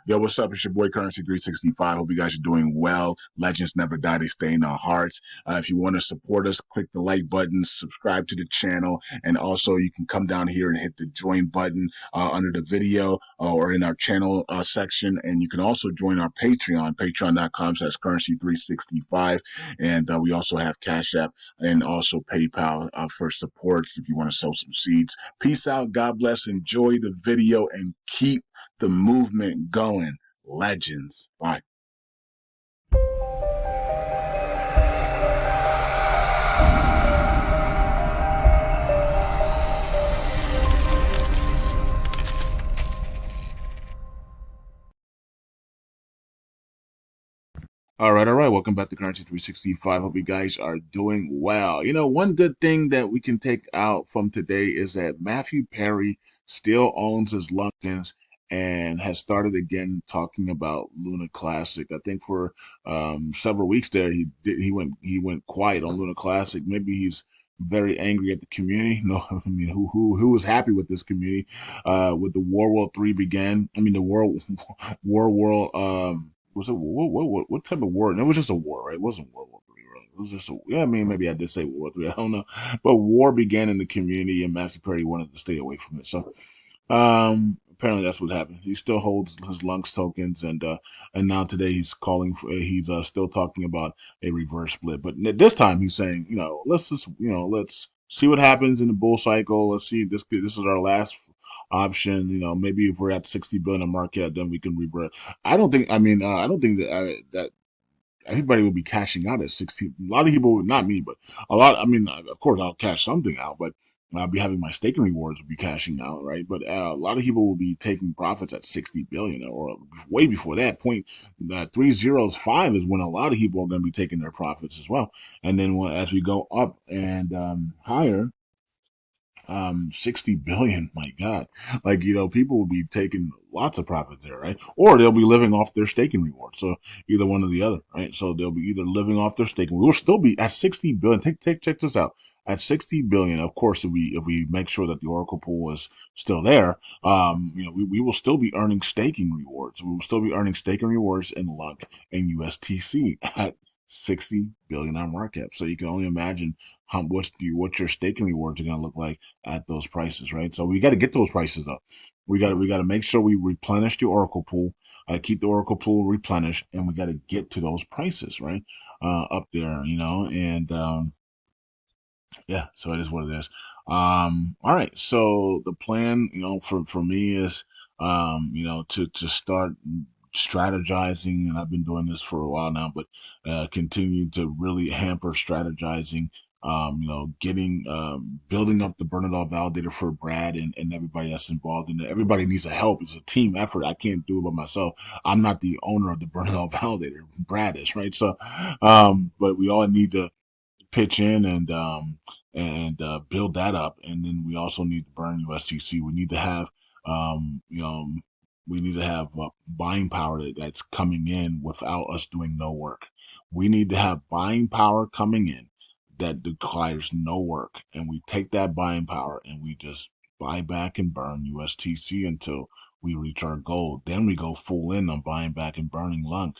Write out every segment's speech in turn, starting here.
Yo, what's up? It's your boy Currency 365. Hope you guys are doing well. Legends never die, they stay in our hearts. If you want to support us, click the like button, subscribe to the channel, and also you can come down here and hit the join button under the video or in our channel section. And you can also join our Patreon, patreon.com/currency365. And we also have Cash App and also PayPal for supports if you want to sow some seeds. Peace out. God bless. Enjoy the video and keep the movement going. Legends. Bye. All right, all right. Welcome back to Currency 365. Hope you guys are doing well. You know, one good thing that we can take out from today is that Matthew Perry still owns his Lunkins and has started again talking about Luna Classic. I think for several weeks there, he went quiet on Luna Classic. Maybe he's very angry at the community. No, I mean, who was happy with this community? With the War World 3 began. I mean, the War World. Was it what type of war? And it was just a war, right? It wasn't World War Three, right? It was just a, yeah. I mean, maybe I did say World War Three. I don't know, but war began in the community, and Matthew Perry wanted to stay away from it. So apparently that's what happened. He still holds his Lunks tokens, and now today he's calling for, he's still talking about a reverse split. But this time he's saying, let's just, let's see what happens in the bull cycle. Let's see, this is our last option. Maybe if we're at 60 billion in market, then we can revert. I don't think that everybody will be cashing out at 60. A lot of people, not me, but a lot. I mean, of course, I'll cash something out, but I'll be having my staking rewards will be cashing out, right? But a lot of people will be taking profits at 60 billion or way before that point. 305 is when a lot of people are going to be taking their profits as well. And then as we go up and higher, 60 billion, my God. Like, people will be taking lots of profit there, right? Or they'll be living off their staking rewards. So either one or the other, right? So they'll be either living off their staking. We will still be at 60 billion. Check this out. At 60 billion, of course, if we make sure that the Oracle pool is still there, we will still be earning staking rewards. We will still be earning staking rewards in LUNC and USTC at 60 billion on market cap. So you can only imagine what your staking rewards are going to look like at those prices, right? So we got to get those prices up. We got to make sure we replenish the Oracle pool, keep the Oracle pool replenished, and we got to get to those prices, right? Up there, and yeah, so it is what it is. All right. So the plan, for me is, to start strategizing, and I've been doing this for a while now, but continue to really hamper strategizing. Getting building up the Bernadette validator for Brad and everybody that's involved in it. Everybody needs a help. It's a team effort. I can't do it by myself. I'm not the owner of the Bernadette validator. Brad is, right? So, but we all need to pitch in and build that up. And then we also need to burn USTC. We need to have um, you know we need to have buying power that's coming in without us doing no work. We need to have buying power coming in that requires no work, and we take that buying power and we just buy back and burn USTC until we reach our goal. Then we go full in on buying back and burning LUNC.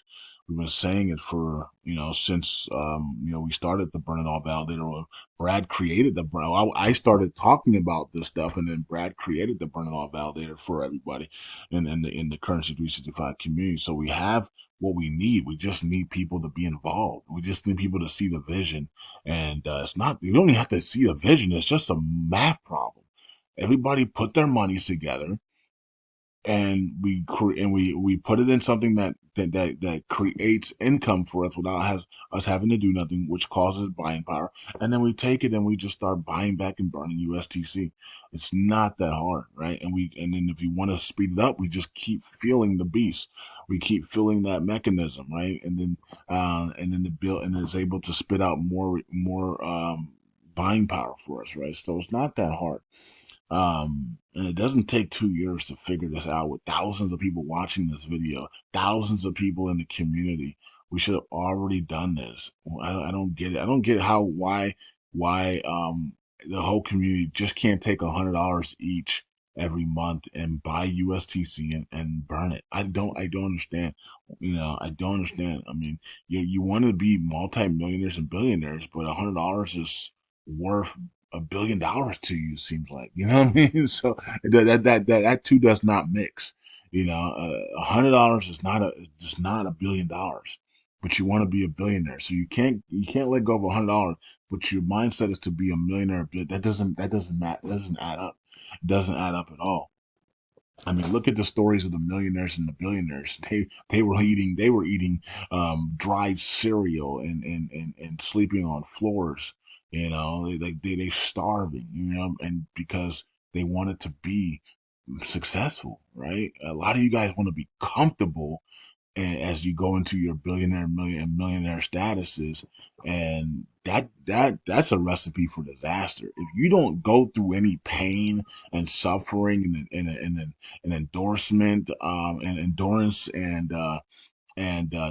We've been saying it for, since, we started the Burn It All Validator. Or Brad created the Burn. I started talking about this stuff, and then Brad created the Burn It All Validator for everybody in the Currency 365 community. So we have what we need. We just need people to be involved. We just need people to see the vision. And it's not, you don't even have to see the vision. It's just a math problem. Everybody put their monies together and we put it in something that creates income for us without us having to do nothing, which causes buying power. And then we take it and we just start buying back and burning USTC. It's not that hard, right? And then if you want to speed it up, we just keep feeling the beast. We keep feeling that mechanism, right? And then the bill and it's able to spit out more buying power for us, right? So it's not that hard. And it doesn't take 2 years to figure this out with thousands of people watching this video, thousands of people in the community. We should have already done this. I don't get it. I don't get why the whole community just can't take $100 each every month and buy USTC and burn it. I don't understand. I don't understand. I mean, you want to be multimillionaires and billionaires, but $100 is worth $1 billion to you. Seems like, you know what I mean. So that two does not mix. $100 is not $1 billion, but you want to be a billionaire, so you can't let go of $100. But your mindset is to be a millionaire. That doesn't add up. It doesn't add up at all. I mean, look at the stories of the millionaires and the billionaires. They were eating dried cereal and sleeping on floors. They starving. And because they wanted to be successful, right? A lot of you guys want to be comfortable and as you go into your millionaire statuses, and that's a recipe for disaster. If you don't go through any pain and suffering and endorsement and endurance and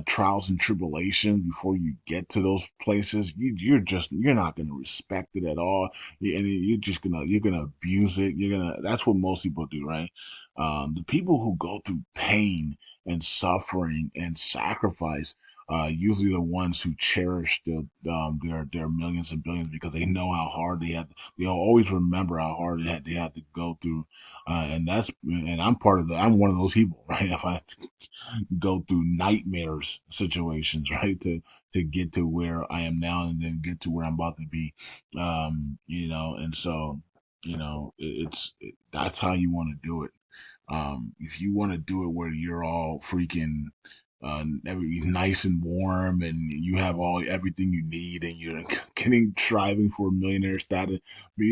trials and tribulations before you get to those places, you're not going to respect it at all. And you're gonna abuse it. That's what most people do, right? The people who go through pain and suffering and sacrifice, usually the ones who cherish their millions and billions, because they know how hard they had. They'll always remember how hard they had to go through, and I'm one of those people, right? If I go through nightmares situations, right, to get to where I am now and then get to where I'm about to be. And so, that's how you want to do it. If you want to do it where you're all freaking nice and warm and you have everything you need and you're getting striving for millionaire status, but,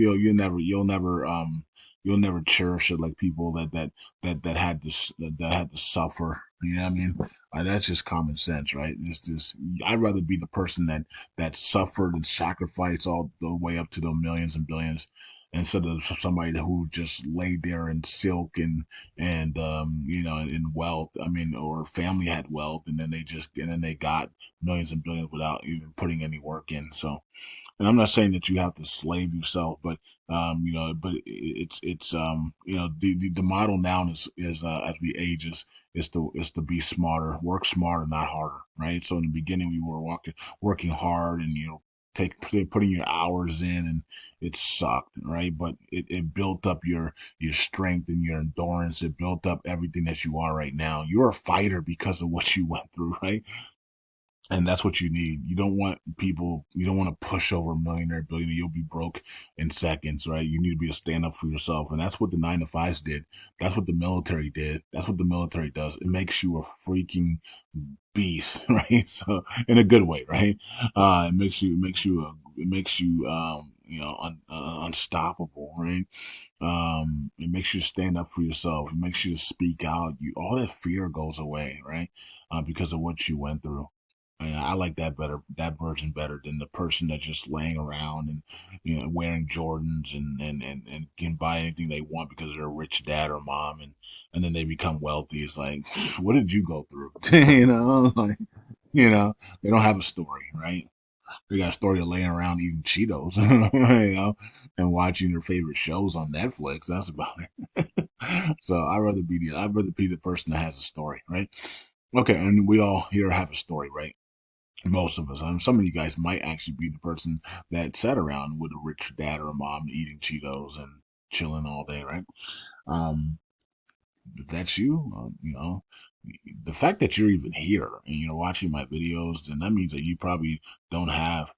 you'll never cherish it like people that had that had to suffer. You know what I mean? That's just common sense, right? I'd rather be the person that suffered and sacrificed all the way up to the millions and billions, instead of somebody who just laid there in silk and in wealth. I mean, or family had wealth and then they got millions and billions without even putting any work in. So, and I'm not saying that you have to slave yourself, but the model now is as we age is to be smarter, work smarter, not harder, right? So in the beginning we were working hard and putting your hours in, and it sucked, right? But it built up your strength and your endurance. It built up everything that you are right now. You're a fighter because of what you went through, right? And that's what you need. You don't want to push over a millionaire, billionaire. You'll be broke in seconds, right? You need to be a stand up for yourself. And that's what the 9 to 5s did. That's what the military did. That's what the military does. It makes you a freaking beast, right? So in a good way, right? It makes you unstoppable, right? It makes you stand up for yourself. It makes you to speak out. All that fear goes away, right? Because of what you went through. And I like that version better than the person that's just laying around and wearing Jordans and can buy anything they want because they're a rich dad or mom, and then they become wealthy. It's like, what did you go through? Like, they don't have a story, right? They got a story of laying around eating Cheetos, and watching their favorite shows on Netflix. That's about it. So I'd rather be the person that has a story, right? Okay, and we all here have a story, right? Most of us. Some of you guys might actually be the person that sat around with a rich dad or a mom eating Cheetos and chilling all day, right? Um, if that's you, the fact that you're even here and you're watching my videos, then that means that you probably don't have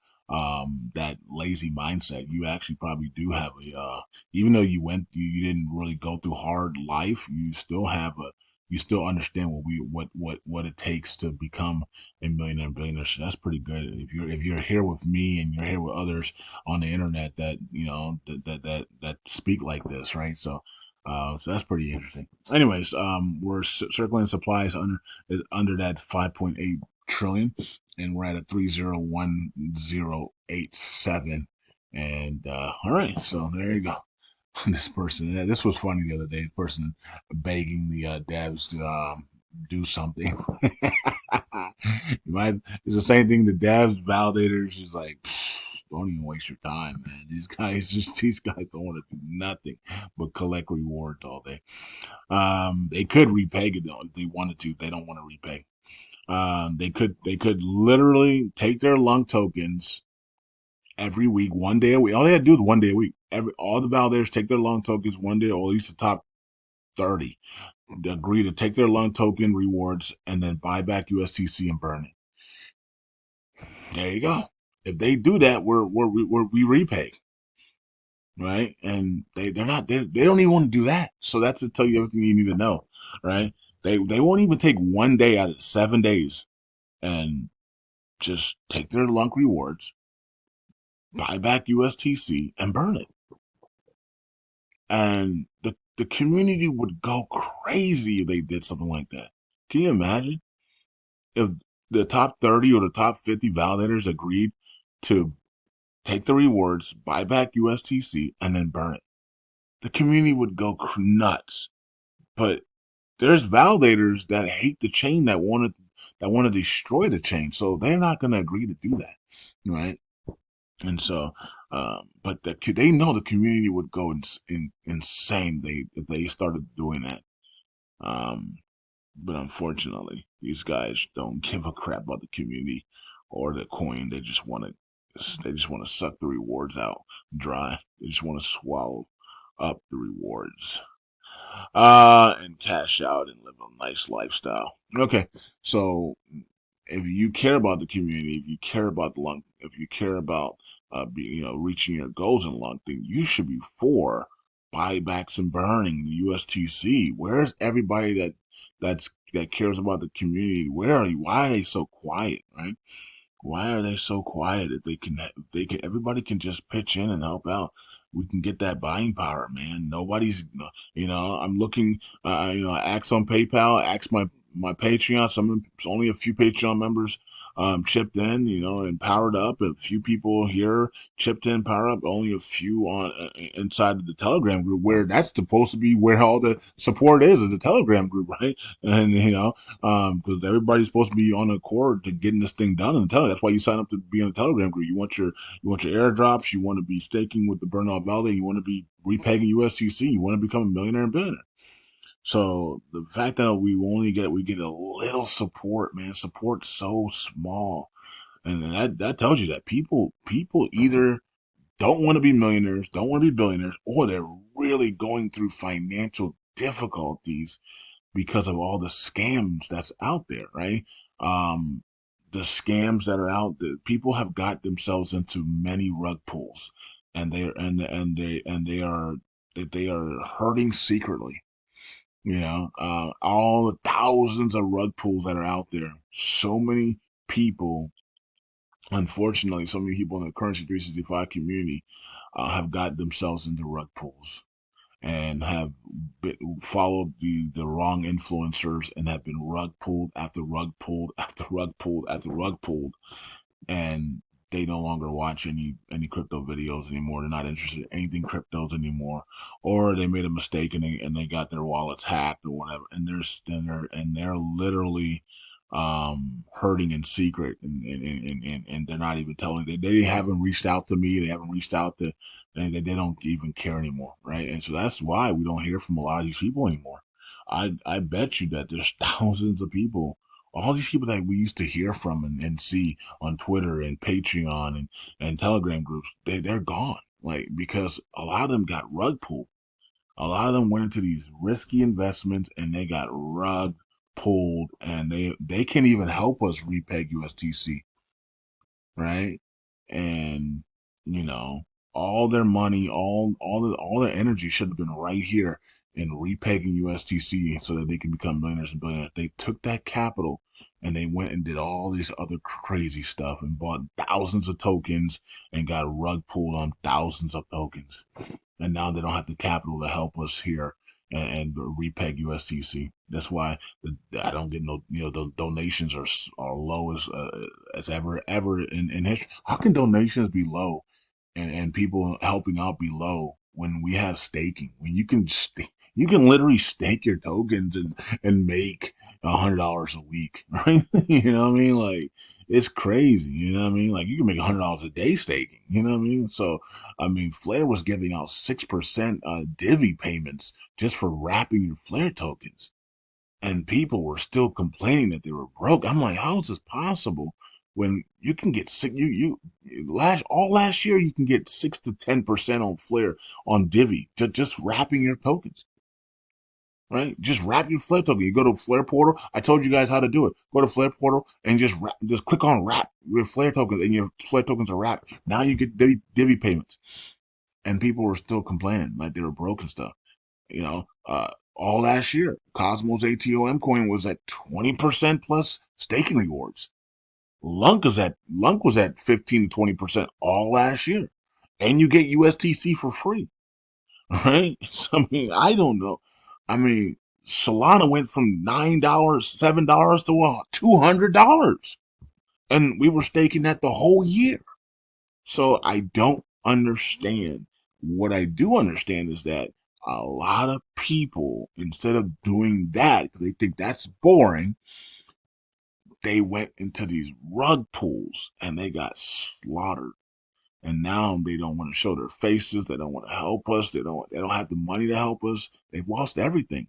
that lazy mindset. You actually probably do have even though you didn't really go through hard life, you still understand what it takes to become a millionaire and billionaire. So that's pretty good. If you're here with me and you're here with others on the internet that that speak like this, right? So that's pretty interesting. Anyways, we're circling supplies under that 5.8 trillion, and we're at a 301087. And all right, so there you go. This person, this was funny the other day. The person begging the devs to do something. It's the same thing. The devs, validators, is like, don't even waste your time, man. These guys don't want to do nothing but collect rewards all day. They could repay it though if they wanted to. They don't want to repay. They could literally take their lunk tokens every week, one day a week. All they had to do is one day a week. All the validators take their lunk tokens one day, or at least the top 30. They agree to take their lunk token rewards and then buy back USTC and burn it. There you go. If they do that, we repay, right? And they don't even want to do that. So that's to tell you everything you need to know, right? They won't even take one day out of 7 days and just take their lunk rewards, buy back USTC, and burn it. And the community would go crazy if they did something like that. Can you imagine if the top 30 or the top 50 validators agreed to take the rewards, buy back USTC, and then burn it? The community would go nuts. But there's validators that hate the chain that want to destroy the chain, so they're not going to agree to do that, right? And so, but they know the community would go insane if they started doing that. Um, but unfortunately, these guys don't give a crap about the community or the coin. They just want to suck the rewards out dry. They just want to swallow up the rewards, and cash out and live a nice lifestyle. Okay, so if you care about the community, if you care about the lunk, if you care about reaching your goals in lunk, then you should be for buybacks and burning the USTC. Where's everybody that cares about the community? Where are you? Why are they so quiet, right? Why are they so quiet? If everybody can just pitch in and help out. We can get that buying power, man. Nobody's, I'm looking, ask on PayPal, ask my Patreon. Only a few Patreon members, chipped in, and powered up. A few people here chipped in, power up. Only a few on inside of the Telegram group, where that's supposed to be where all the support is the Telegram group, right? And because everybody's supposed to be on accord to getting this thing done and tell. That's why you sign up to be in a Telegram group. You want your airdrops. You want to be staking with the burnout Valley. You want to be repegging USCC. You want to become a millionaire and billionaire. So the fact that we get a little support, man, support so small, and that tells you that people either don't want to be millionaires, don't want to be billionaires, or they're really going through financial difficulties because of all the scams that's out there, right? Um, the scams that are out there, people have got themselves into many rug pulls, and they are hurting secretly. All the thousands of rug pulls that are out there. So many people, unfortunately, so many people in the Currency 365 community have got themselves into rug pulls and have followed the wrong influencers and have been rug pulled after rug pulled after rug pulled after rug pulled, and they no longer watch any crypto videos anymore. They're not interested in anything cryptos anymore, or they made a mistake and they got their wallets hacked or whatever, and they're literally hurting in secret, and they're not even telling. They haven't reached out to me. They haven't reached out to. They don't even care anymore, right? And so that's why we don't hear from a lot of these people anymore. I bet you that there's thousands of people, all these people that we used to hear from and see on Twitter and Patreon and Telegram groups, they're gone. Like, because a lot of them got rug pulled. A lot of them went into these risky investments and they got rug pulled, and they can't even help us repeg USTC, right? And you know, all their money, all their energy should have been right here in repegging USTC so that they can become millionaires and billionaires. They took that capital and they went and did all this other crazy stuff and bought thousands of tokens and got rug pulled on thousands of tokens. And now they don't have the capital to help us here and repeg USTC. That's why I don't get no, the donations are low as ever in history. How can donations be low and people helping out be low when we have staking? When you can literally stake your tokens and make $100 a week, right? You know what I mean? Like it's crazy. You know what I mean? Like you can make $100 a day staking. You know what I mean? So I mean, Flare was giving out 6% divvy payments just for wrapping your Flare tokens, and people were still complaining that they were broke. I'm like, how is this possible? When you can get six, last year you can get 6 to 10% on Flare on divvy, just wrapping your tokens, right? Just wrap your Flare token. You go to Flare Portal. I told you guys how to do it. Go to Flare Portal and just click on wrap with Flare tokens, and your Flare tokens are wrapped. Now you get divvy payments, and people were still complaining like they were broke and stuff. You know, all last year, Cosmos ATOM coin was at 20% plus staking rewards. LUNC was at 15 to 20% all last year, and you get USTC for free, right? So I mean, I don't know. I mean, Solana went from $9, $7 to $200, and we were staking that the whole year. So I don't understand. What I do understand is that a lot of people, instead of doing that, because they think that's boring, they went into these rug pools and they got slaughtered. And now they don't want to show their faces. They don't want to help us. They don't have the money to help us. They've lost everything.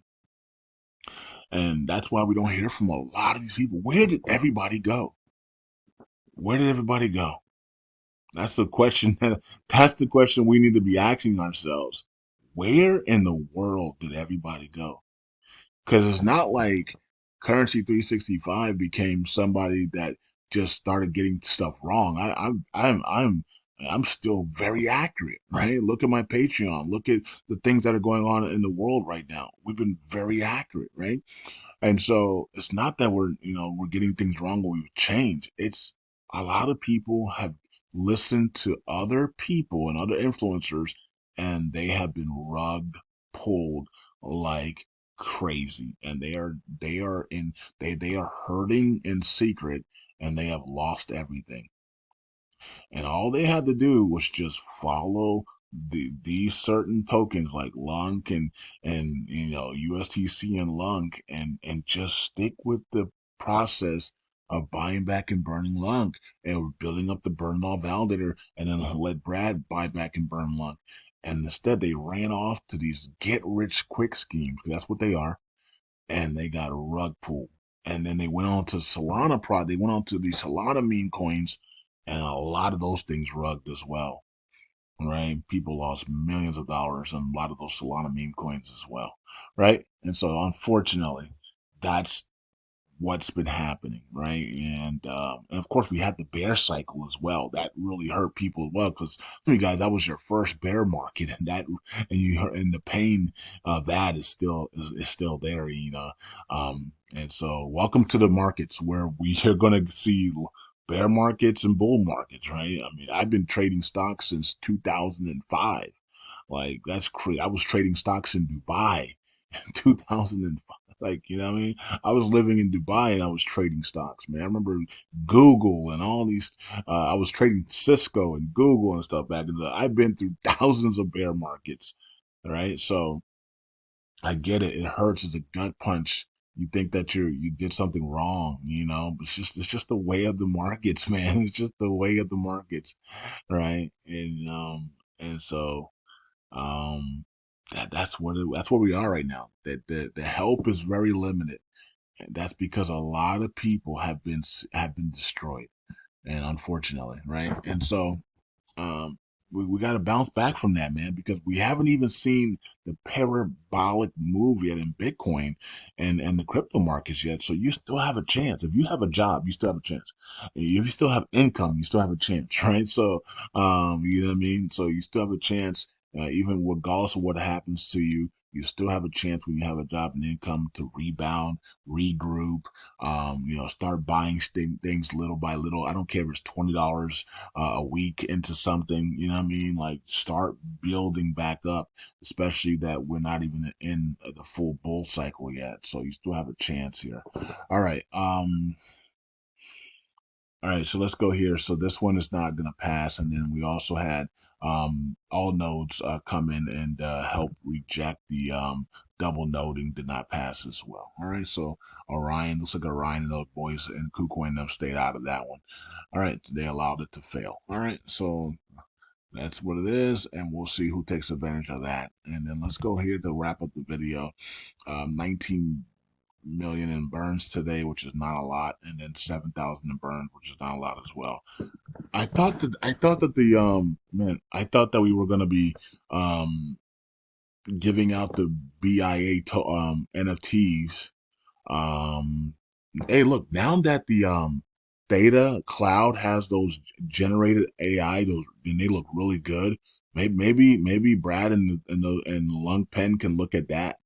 And that's why we don't hear from a lot of these people. Where did everybody go? Where did everybody go? That's the question that's the question we need to be asking ourselves. Where in the world did everybody go? Because it's not like Currency 365 became somebody that just started getting stuff wrong. I'm still very accurate, right? Look at my Patreon. Look at the things that are going on in the world right now. We've been very accurate, right? And so it's not that we're getting things wrong or we've changed. It's a lot of people have listened to other people and other influencers, and they have been rug pulled like crazy. And they are hurting in secret, and they have lost everything. And all they had to do was just follow these certain tokens like LUNC and USTC and LUNC, and just stick with the process of buying back and burning LUNC and building up the burn law validator, and then let Brad buy back and burn LUNC. And instead they ran off to these get rich quick schemes, 'cause that's what they are, and they got a rug pull. And then they went on to They went on to these Solana meme coins, and a lot of those things rugged as well. Right? People lost millions of dollars on a lot of those Solana meme coins as well. Right? And so unfortunately, that's what's been happening, right? And of course we had the bear cycle as well. That really hurt people as well, because you guys, that was your first bear market, and the pain of that is still there, you know. And so welcome to the markets where we are going to see bear markets and bull markets, right? I mean, I've been trading stocks since 2005. Like that's crazy. I was trading stocks in Dubai in 2005. Like, you know what I mean? I was living in Dubai and I was trading stocks, man. I remember Google and all these, I was trading Cisco and Google and stuff back in the, I've been through thousands of bear markets, right? So I get it. It hurts as a gut punch. You think that you did something wrong, you know? It's just the way of the markets, man. It's just the way of the markets, right? And so that's where we are right now. That the help is very limited. And that's because a lot of people have been destroyed, and unfortunately, right? And so um, we got to bounce back from that, man, because we haven't even seen the parabolic move yet in Bitcoin and the crypto markets yet. So you still have a chance. If you have a job, you still have a chance. If you still have income, you still have a chance, right? So, you know what I mean? So you still have a chance, even regardless of what happens to you. You still have a chance when you have a job and income to rebound, regroup, start buying things little by little. I don't care if it's $20 a week into something, you know what I mean? Like start building back up, especially that we're not even in the full bull cycle yet. So you still have a chance here. All right. All right, so let's go here. So this one is not going to pass, and then we also had all nodes come in and help reject the double noding did not pass as well. All right, so Orion looks like Orion and those boys and KuCoin them stayed out of that one. All right, they allowed it to fail. All right, so that's what it is, and we'll see who takes advantage of that. And then let's go here to wrap up the video. 19 million in burns today, which is not a lot, and then 7,000 in burns, which is not a lot as well. I thought that the man, I thought that we were gonna be um giving out the BIA NFTs. um Hey, look, now that the Theta Cloud has those generated AI, those and they look really good. Maybe Brad and Lung Pen can look at that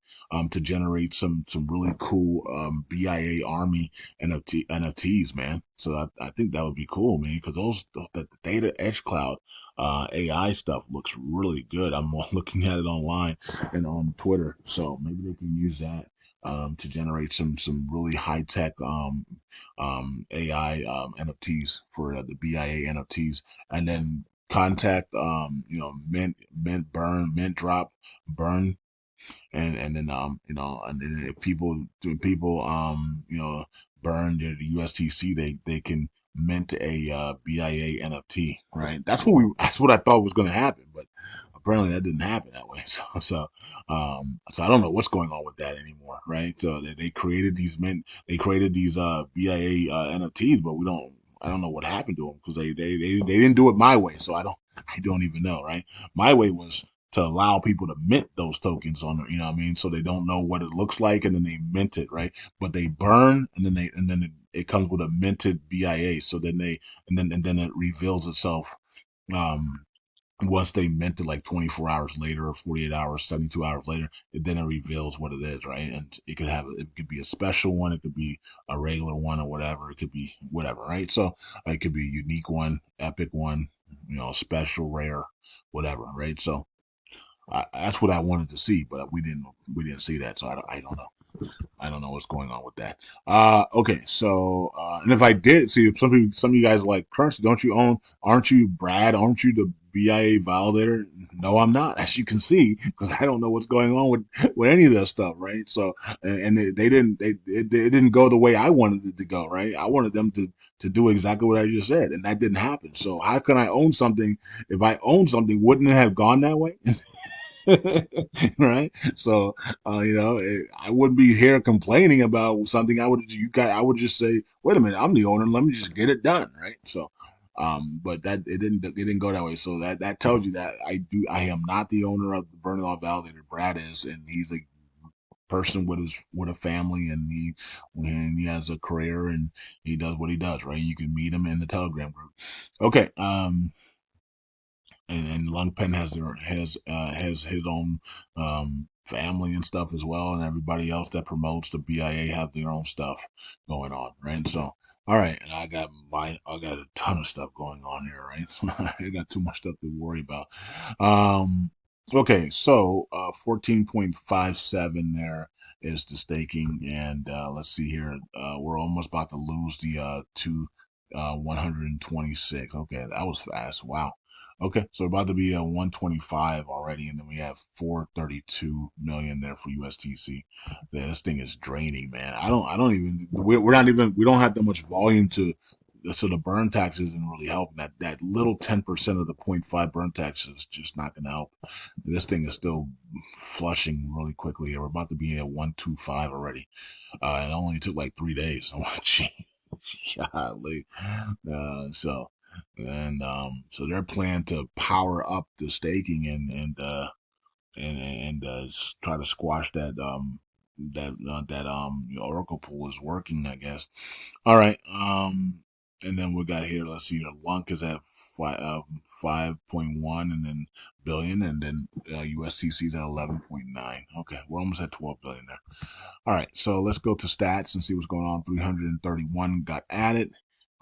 to generate some really cool BIA Army NFTs, man. So I think that would be cool, man, because the Theta Edge Cloud AI stuff looks really good. I'm looking at it online and on Twitter, so maybe they can use that to generate some really high tech AI NFTs for the BIA NFTs, and then contact mint burn, mint drop, burn, and then and then if people burn their USTC, they can mint a BIA NFT, right? That's what I thought was going to happen, but apparently that didn't happen that way. So I don't know what's going on with that anymore, right? So they created they created these BIA NFTs, but I don't know what happened to them because they didn't do it my way. So I don't even know, right? My way was to allow people to mint those tokens on, you know what I mean? So they don't know what it looks like, and then they mint it, right? But they burn, and then it comes with a minted BIA. So then and then it reveals itself um once they mint it, like 24 hours later or 48 hours, 72 hours later, then it reveals what it is, right? And it could be a special one, it could be a regular one or whatever, it could be whatever, right? So it could be a unique one, epic one, special, rare, whatever, right? So that's what I wanted to see, but we didn't see that, so I don't know. I don't know what's going on with that. Okay, so and if I did see some of you guys like currency, don't you own? Aren't you Brad? Aren't you the BIA validator? No, I'm not, as you can see, because I don't know what's going on with any of this stuff, right? So and it didn't go the way I wanted it to go, right? I wanted them to do exactly what I just said, and that didn't happen. So how can I own something if I own something? Wouldn't it have gone that way? Right? So, I wouldn't be here complaining about something. I would just say, wait a minute, I'm the owner. Let me just get it done, right? So, but it didn't go that way. So that tells you that I am not the owner of the Burning Law Validator. Brad is, and he's a person with a family, and he has a career, and he does what he does, right? You can meet him in the Telegram group. Okay. And Lungpen has his own family and stuff as well, and everybody else that promotes the BIA have their own stuff going on, right? So, all right, and I got a ton of stuff going on here, right? I got too much stuff to worry about. Um, okay, so 14.57 there is the staking, and let's see here, we're almost about to lose the to 126. Okay, that was fast. Wow. Okay, so about to be at 125 already, and then we have 432 million there for USTC. Yeah, this thing is draining, man. I don't even, we're not even, we don't have that much volume so the burn tax isn't really helping. That little 10% of the point 0.5 burn tax is just not going to help. This thing is still flushing really quickly here. We're about to be at 125 already. It only took like 3 days. Gee, golly. So so they're planning to power up the staking and try to squash that Oracle pool is working, I guess. All right. And then we got here. Let's see. The LUNC is at 5.1 and then billion, and then USTC is at 11.9. Okay, we're almost at 12 billion there. All right, so let's go to stats and see what's going on. 331 got added.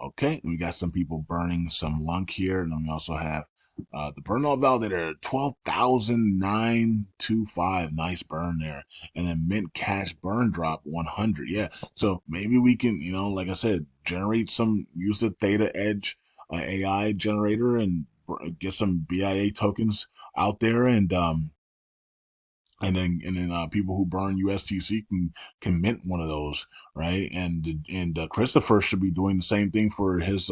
Okay, we got some people burning some LUNC here, and then we also have the burn all validator 12,925. Nice burn there, and then mint cash burn drop 100. Yeah, so maybe we can, like I said, generate some, use the Theta Edge AI generator and get some BIA tokens out there, and then people who burn USTC can mint one of those, right? And Christopher should be doing the same thing for his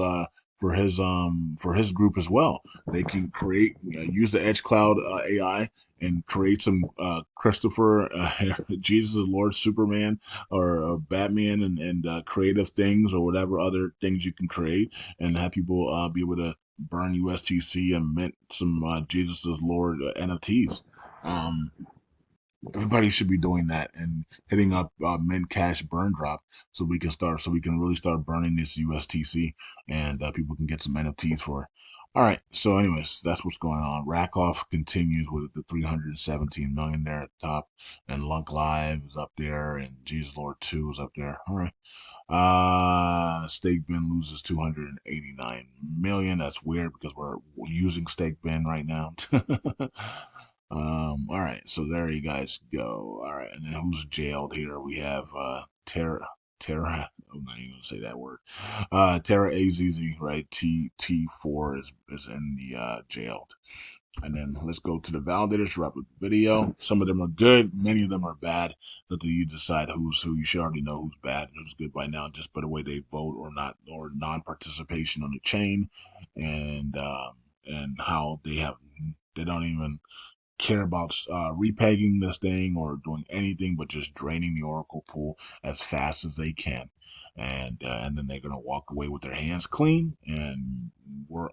group as well. They can create, use the Edge Cloud AI and create some Christopher Jesus is Lord Superman or Batman and creative things or whatever other things you can create, and have people be able to burn USTC and mint some Jesus is Lord NFTs. Um, Everybody should be doing that and hitting up mint cash burn drop so we can really start burning this USTC, and people can get some NFTs for it. All right. So, anyways, that's what's going on. Rackoff continues with the 317 million there at the top, and Lunk Live is up there, and Jesus Lord 2 is up there. All right. Stake bin loses 289 million. That's weird because we're using stake bin right now. All right, so there you guys go. All right, and then who's jailed here? We have Terra. I'm not even gonna say that word. Terra AZZ, right? T4 is in the jailed. And then let's go to the validators to wrap up the video. Some of them are good, many of them are bad. But you decide who's who. You should already know who's bad and who's good by now, just by the way they vote or not, or non-participation on the chain, and how they don't even care about repegging this thing or doing anything but just draining the oracle pool as fast as they can, and then they're gonna walk away with their hands clean, and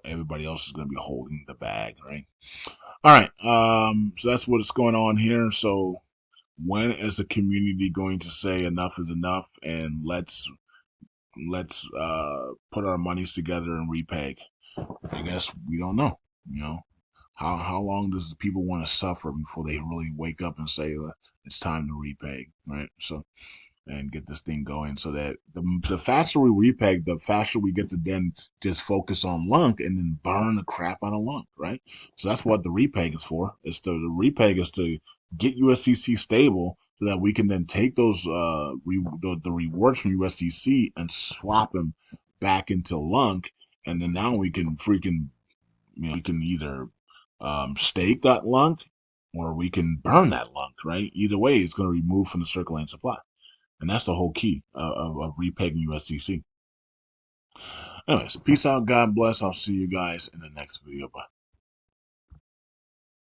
everybody else is gonna be holding the bag, right? All right, so that's what's going on here. So when is the community going to say enough is enough, and let's put our monies together and repeg? I guess we don't know. You know, how long does the people want to suffer before they really wake up and say it's time to repay, right? So, and get this thing going, so that the faster we repeg, the faster we get to then just focus on LUNC and then burn the crap out of LUNC, right? So that's what the repeg is for. The repeg is to get USDC stable so that we can then take those the rewards from USDC and swap them back into LUNC, and then now we can freaking, we can either stake that LUNC or we can burn that LUNC, right? Either way, it's going to remove from the circulating supply. And that's the whole key of repegging USDC. Anyways, peace out. God bless. I'll see you guys in the next video. Bye.